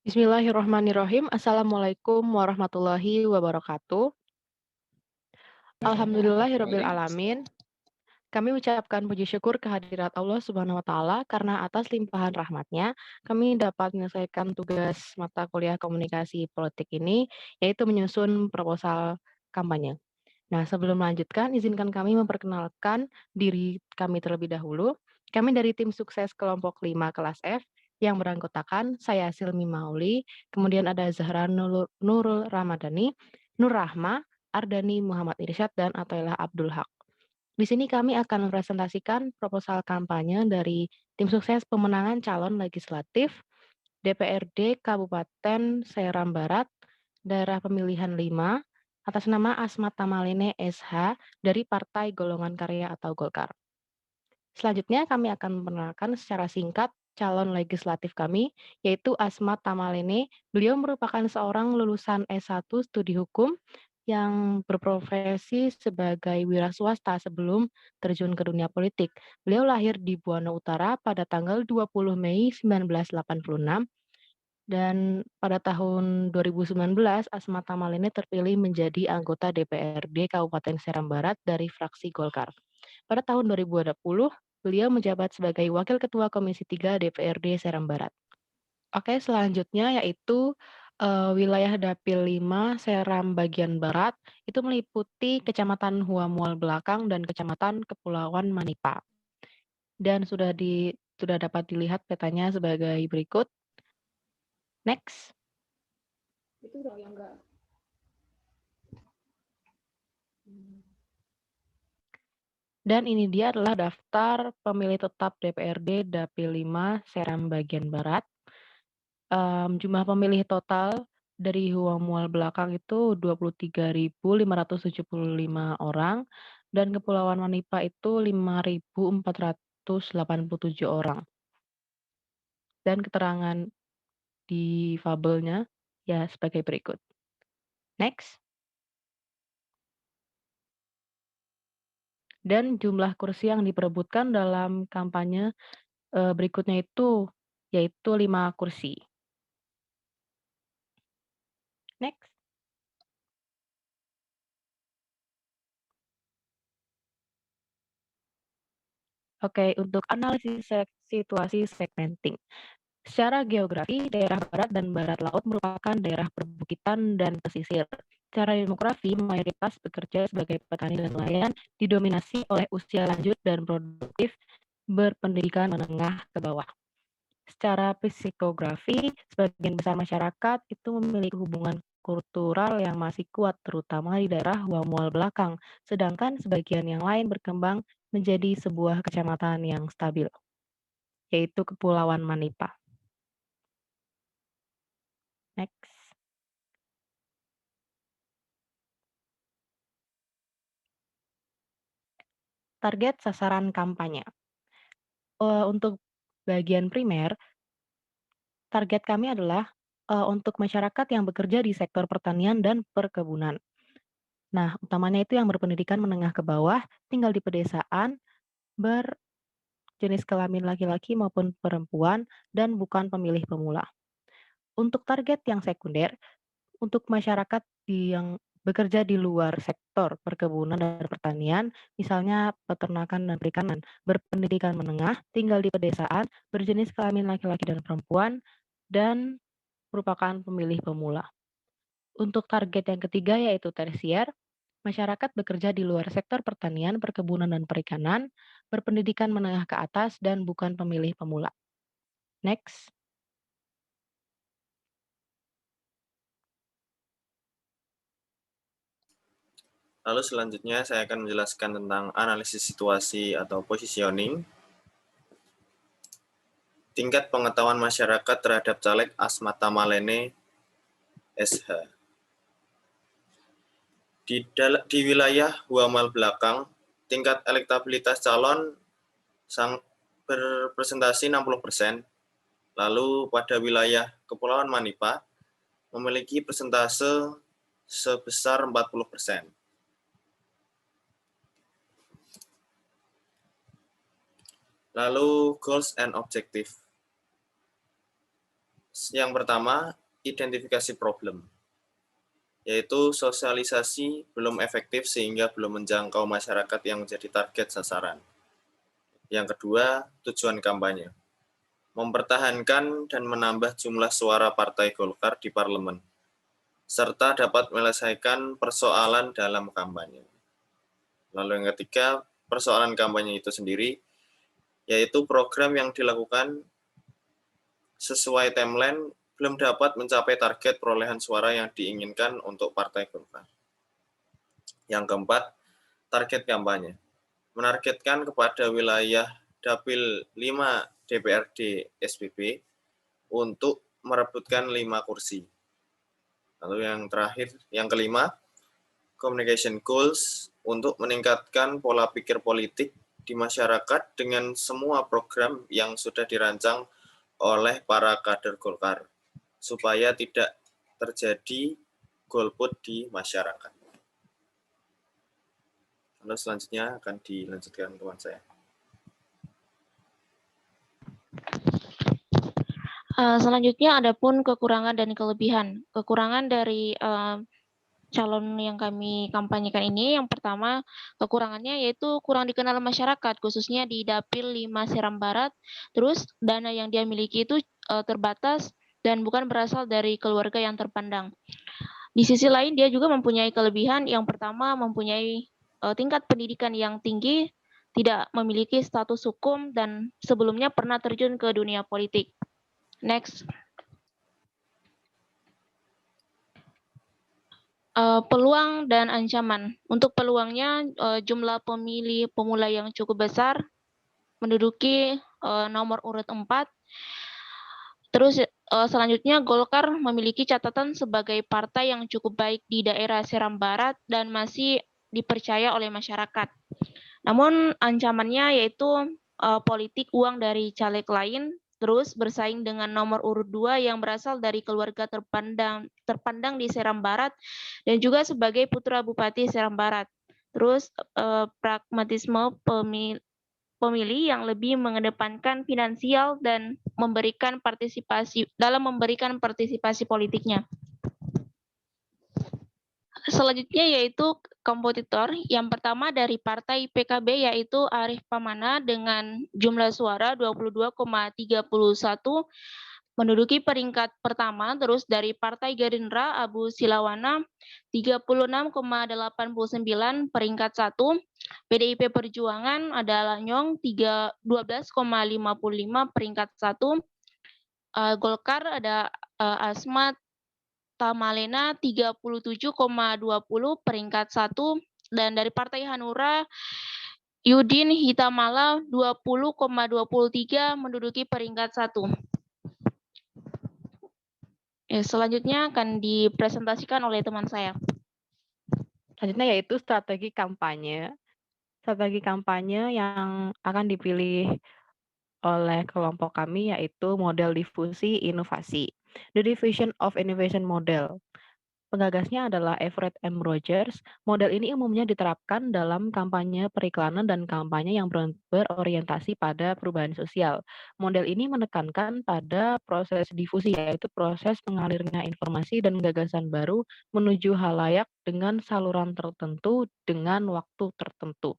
Bismillahirrahmanirrahim. Assalamualaikum warahmatullahi wabarakatuh. Alhamdulillahirrabbilalamin. Kami ucapkan puji syukur kehadirat Allah Subhanahu wa Ta'ala karena atas limpahan rahmatnya kami dapat menyelesaikan tugas mata kuliah komunikasi politik ini, yaitu menyusun proposal kampanye. Nah, sebelum melanjutkan, izinkan kami memperkenalkan diri kami terlebih dahulu. Kami dari tim sukses kelompok 5 kelas F yang beranggotakan saya Silmi Mauli, kemudian ada Zahra Nurul Ramadhani, Nur Rahma, Ardani Muhammad Irsyad, dan Atailah Abdul Haq. Di sini kami akan mempresentasikan proposal kampanye dari tim sukses pemenangan calon legislatif DPRD Kabupaten Seram Barat, daerah pemilihan 5, atas nama Asmat Tamalene SH dari Partai Golongan Karya atau Golkar. Selanjutnya kami akan memperkenalkan secara singkat calon legislatif kami, yaitu Asmat Tamalene. Beliau merupakan seorang lulusan S1 Studi Hukum yang berprofesi sebagai wira swasta sebelum terjun ke dunia politik. Beliau lahir di Buana Utara pada tanggal 20 Mei 1986 dan pada tahun 2019 Asmat Tamalene terpilih menjadi anggota DPRD Kabupaten Seram Barat dari fraksi Golkar. Pada tahun 2020, beliau menjabat sebagai Wakil Ketua Komisi 3 DPRD Seram Barat. Oke, selanjutnya yaitu wilayah Dapil 5 Seram bagian Barat, itu meliputi Kecamatan Huamual Belakang dan Kecamatan Kepulauan Manipa. Dan sudah dapat dilihat petanya sebagai berikut. Next. Itu udah yang enggak. Dan ini dia adalah daftar pemilih tetap DPRD Dapil 5 Seram bagian Barat. Jumlah pemilih total dari Huamual Belakang itu 23.575 orang dan Kepulauan Manipa itu 5.487 orang. Dan keterangan difabelnya ya sebagai berikut. Next. Dan jumlah kursi yang diperebutkan dalam kampanye berikutnya itu yaitu 5 kursi. Next. Oke, untuk analisis situasi segmenting. Secara geografi, daerah barat dan barat laut merupakan daerah perbukitan dan pesisir. Secara demografi, mayoritas bekerja sebagai petani dan nelayan, didominasi oleh usia lanjut dan produktif, berpendidikan menengah ke bawah. Secara psikografi, sebagian besar masyarakat itu memiliki hubungan kultural yang masih kuat, terutama di daerah Huamual Belakang, sedangkan sebagian yang lain berkembang menjadi sebuah kecamatan yang stabil, yaitu Kepulauan Manipa. Next. Target sasaran kampanye. Untuk bagian primer, target kami adalah untuk masyarakat yang bekerja di sektor pertanian dan perkebunan. Nah, utamanya itu yang berpendidikan menengah ke bawah, tinggal di pedesaan, berjenis kelamin laki-laki maupun perempuan, dan bukan pemilih pemula. Untuk target yang sekunder, untuk masyarakat yang bekerja di luar sektor perkebunan dan pertanian, misalnya peternakan dan perikanan, berpendidikan menengah, tinggal di pedesaan, berjenis kelamin laki-laki dan perempuan, dan merupakan pemilih pemula. Untuk target yang ketiga yaitu tersier, masyarakat bekerja di luar sektor pertanian, perkebunan, dan perikanan, berpendidikan menengah ke atas, dan bukan pemilih pemula. Next. Lalu selanjutnya saya akan menjelaskan tentang analisis situasi atau positioning. Tingkat pengetahuan masyarakat terhadap caleg Asmat Tamalene SH. Di wilayah Huamal Belakang, tingkat elektabilitas calon berpresentasi 60%. Lalu pada wilayah Kepulauan Manipa memiliki persentase sebesar 40%. Lalu goals and objective. Yang pertama, identifikasi problem, yaitu sosialisasi belum efektif sehingga belum menjangkau masyarakat yang menjadi target sasaran. Yang kedua, tujuan kampanye, mempertahankan dan menambah jumlah suara Partai Golkar di parlemen, serta dapat menyelesaikan persoalan dalam kampanye. Lalu yang ketiga, persoalan kampanye itu sendiri, yaitu program yang dilakukan sesuai timeline belum dapat mencapai target perolehan suara yang diinginkan untuk Partai Golkar. Yang keempat, target kampanye, menargetkan kepada wilayah Dapil 5 DPRD SPB untuk merebutkan 5 kursi. Lalu yang terakhir, yang kelima, communication goals untuk meningkatkan pola pikir politik di masyarakat dengan semua program yang sudah dirancang oleh para kader Golkar, supaya tidak terjadi golput di masyarakat. Lalu selanjutnya akan dilanjutkan teman saya. Selanjutnya ada pun kekurangan dan kelebihan. Kekurangan dari calon yang kami kampanyekan ini, yang pertama kekurangannya yaitu kurang dikenal masyarakat, khususnya di Dapil 5 Seram Barat. Terus dana yang dia miliki itu terbatas dan bukan berasal dari keluarga yang terpandang. Di sisi lain dia juga mempunyai kelebihan. Yang pertama mempunyai tingkat pendidikan yang tinggi, tidak memiliki status hukum, dan sebelumnya pernah terjun ke dunia politik. Next. Peluang dan ancaman. Untuk peluangnya, jumlah pemilih pemula yang cukup besar, menduduki nomor urut 4. Terus selanjutnya Golkar memiliki catatan sebagai partai yang cukup baik di daerah Seram Barat dan masih dipercaya oleh masyarakat. Namun ancamannya yaitu politik uang dari caleg lain, terus bersaing dengan nomor urut 2 yang berasal dari keluarga terpandang di Seram Barat dan juga sebagai putra Bupati Seram Barat. Terus pragmatisme pemilih yang lebih mengedepankan finansial dan memberikan partisipasi politiknya. Selanjutnya yaitu kompetitor. Yang pertama dari Partai PKB yaitu Arif Pamana dengan jumlah suara 22,31 menduduki peringkat pertama. Terus dari Partai Gerindra Abu Silawana 36,89 peringkat 1. PDIP Perjuangan adalah Nyong 12,55 peringkat 1. Golkar ada Asmat Tamalena 37,20 peringkat 1, dan dari Partai Hanura Yudin Hitamala 20,23 menduduki peringkat 1. Selanjutnya akan dipresentasikan oleh teman saya. Selanjutnya yaitu strategi kampanye. Strategi kampanye yang akan dipilih oleh kelompok kami yaitu model difusi inovasi. The Diffusion of Innovation Model. Penggagasnya adalah Everett M. Rogers. Model ini umumnya diterapkan dalam kampanye periklanan dan kampanye yang berorientasi pada perubahan sosial. Model ini menekankan pada proses difusi, yaitu proses mengalirnya informasi dan gagasan baru menuju halayak dengan saluran tertentu dengan waktu tertentu.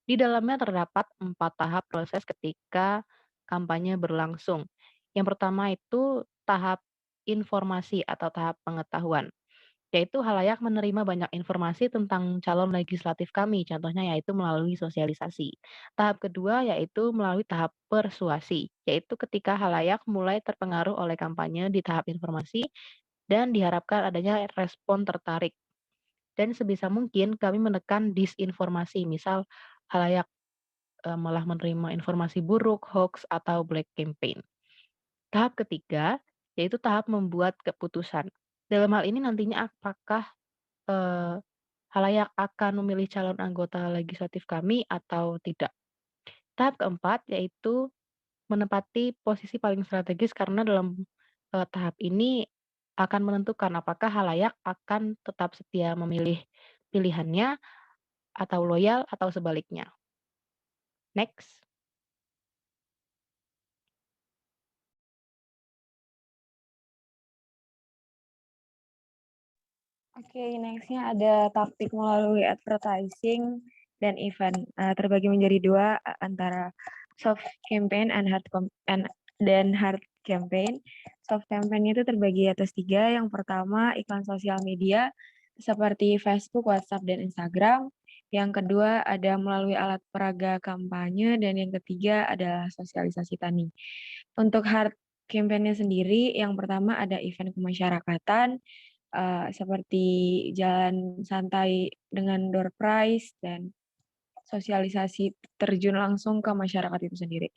Di dalamnya terdapat 4 tahap proses ketika kampanye berlangsung. Yang pertama itu tahap informasi atau tahap pengetahuan, yaitu halayak menerima banyak informasi tentang calon legislatif kami, contohnya yaitu melalui sosialisasi. Tahap kedua yaitu melalui tahap persuasi, yaitu ketika halayak mulai terpengaruh oleh kampanye di tahap informasi dan diharapkan adanya respon tertarik. Dan sebisa mungkin kami menekan disinformasi, misal halayak malah menerima informasi buruk, hoax, atau black campaign. Tahap ketiga yaitu tahap membuat keputusan. Dalam hal ini nantinya apakah halayak akan memilih calon anggota legislatif kami atau tidak. Tahap keempat yaitu menempati posisi paling strategis karena dalam tahap ini akan menentukan apakah halayak akan tetap setia memilih pilihannya atau loyal atau sebaliknya. Next. Oke, nextnya ada taktik melalui advertising dan event. Terbagi menjadi dua antara soft campaign dan hard campaign. Soft campaign itu terbagi atas 3. Yang pertama iklan sosial media seperti Facebook, WhatsApp, dan Instagram. Yang kedua ada melalui alat peraga kampanye, dan yang ketiga adalah sosialisasi tani. Untuk hard campaign-nya sendiri, yang pertama ada event kemasyarakatan, seperti jalan santai dengan door prize dan sosialisasi terjun langsung ke masyarakat itu sendiri.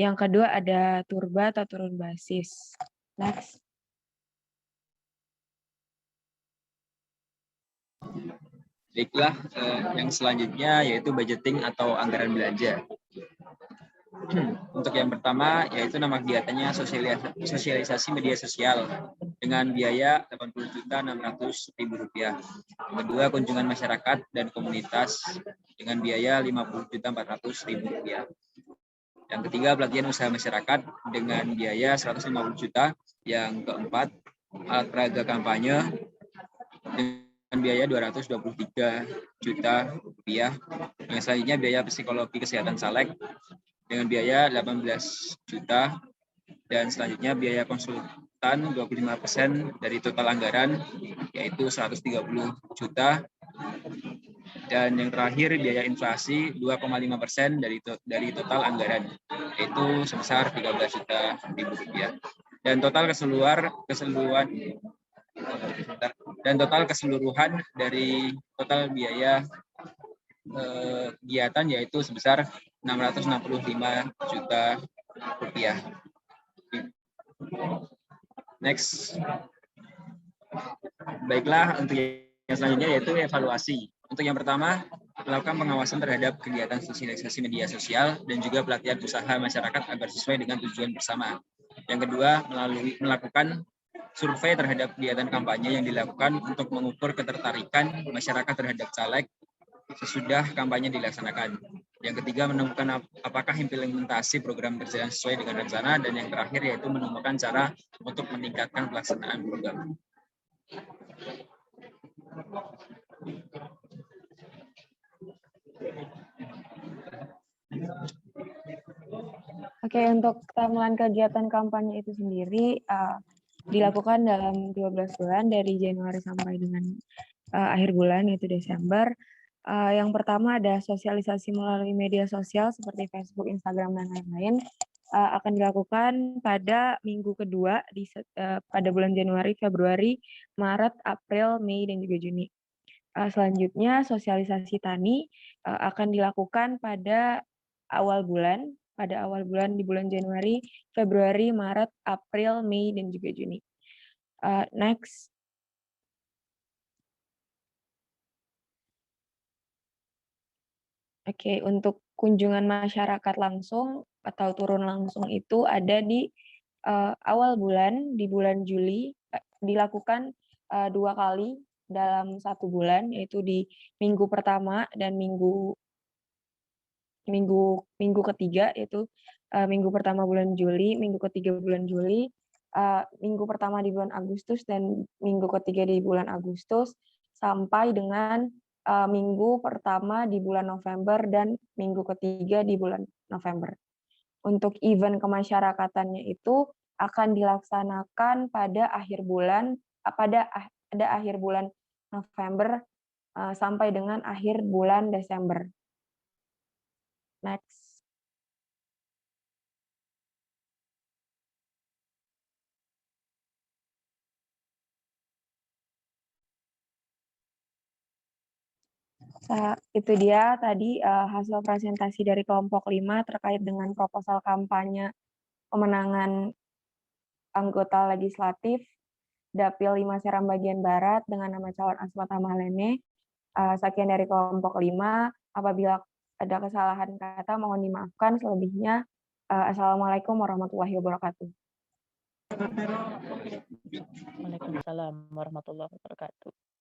Yang kedua ada turba atau turun basis. Next. Baiklah, yang selanjutnya yaitu budgeting atau anggaran belanja. Untuk yang pertama yaitu nama kegiatannya sosialisasi media sosial dengan biaya Rp80.600.000. Yang kedua kunjungan masyarakat dan komunitas dengan biaya Rp50.400.000. Yang ketiga pelatihan usaha masyarakat dengan biaya Rp150 juta. Yang keempat alat peraga kampanye dengan biaya Rp223 juta. Yang selanjutnya biaya psikologi kesehatan caleg dengan biaya 18 juta, dan selanjutnya biaya konsultan 25% dari total anggaran yaitu 130 juta, dan yang terakhir biaya inflasi 2,5% dari total anggaran yaitu sebesar 13 juta rupiah. Dan total keseluruhan dari total biaya kegiatan yaitu sebesar 665 juta rupiah. Next. Baiklah, untuk yang selanjutnya yaitu evaluasi. Untuk yang pertama, melakukan pengawasan terhadap kegiatan sosialisasi media sosial dan juga pelatihan usaha masyarakat agar sesuai dengan tujuan bersama. Yang kedua, melakukan survei terhadap kegiatan kampanye yang dilakukan untuk mengukur ketertarikan masyarakat terhadap caleg sesudah kampanye dilaksanakan. Yang ketiga, menemukan apakah implementasi program berjalan sesuai dengan rencana, dan yang terakhir yaitu menemukan cara untuk meningkatkan pelaksanaan program. Oke, untuk timeline kegiatan kampanye itu sendiri dilakukan dalam 12 bulan dari Januari sampai dengan akhir bulan yaitu Desember. Yang pertama ada sosialisasi melalui media sosial seperti Facebook, Instagram, dan lain-lain. Akan dilakukan pada minggu kedua pada bulan Januari, Februari, Maret, April, Mei, dan juga Juni. Selanjutnya sosialisasi tani akan dilakukan pada awal bulan di bulan Januari, Februari, Maret, April, Mei, dan juga Juni. Next. Oke, untuk kunjungan masyarakat langsung atau turun langsung itu ada di awal bulan, di bulan Juli, dilakukan 2 kali dalam 1 bulan, yaitu di minggu pertama dan minggu ketiga, yaitu minggu pertama bulan Juli, minggu ketiga bulan Juli, minggu pertama di bulan Agustus, dan minggu ketiga di bulan Agustus, sampai dengan minggu pertama di bulan November dan minggu ketiga di bulan November. Untuk event kemasyarakatannya itu akan dilaksanakan pada akhir bulan November sampai dengan akhir bulan Desember. Next. Itu dia tadi hasil presentasi dari kelompok 5 terkait dengan proposal kampanye pemenangan anggota legislatif Dapil 5 Seram bagian Barat dengan nama calon Asma Mahlene. Sekian dari kelompok 5. Apabila ada kesalahan kata mohon dimaafkan. Selebihnya, Assalamualaikum warahmatullahi wabarakatuh. Waalaikumsalam warahmatullahi wabarakatuh.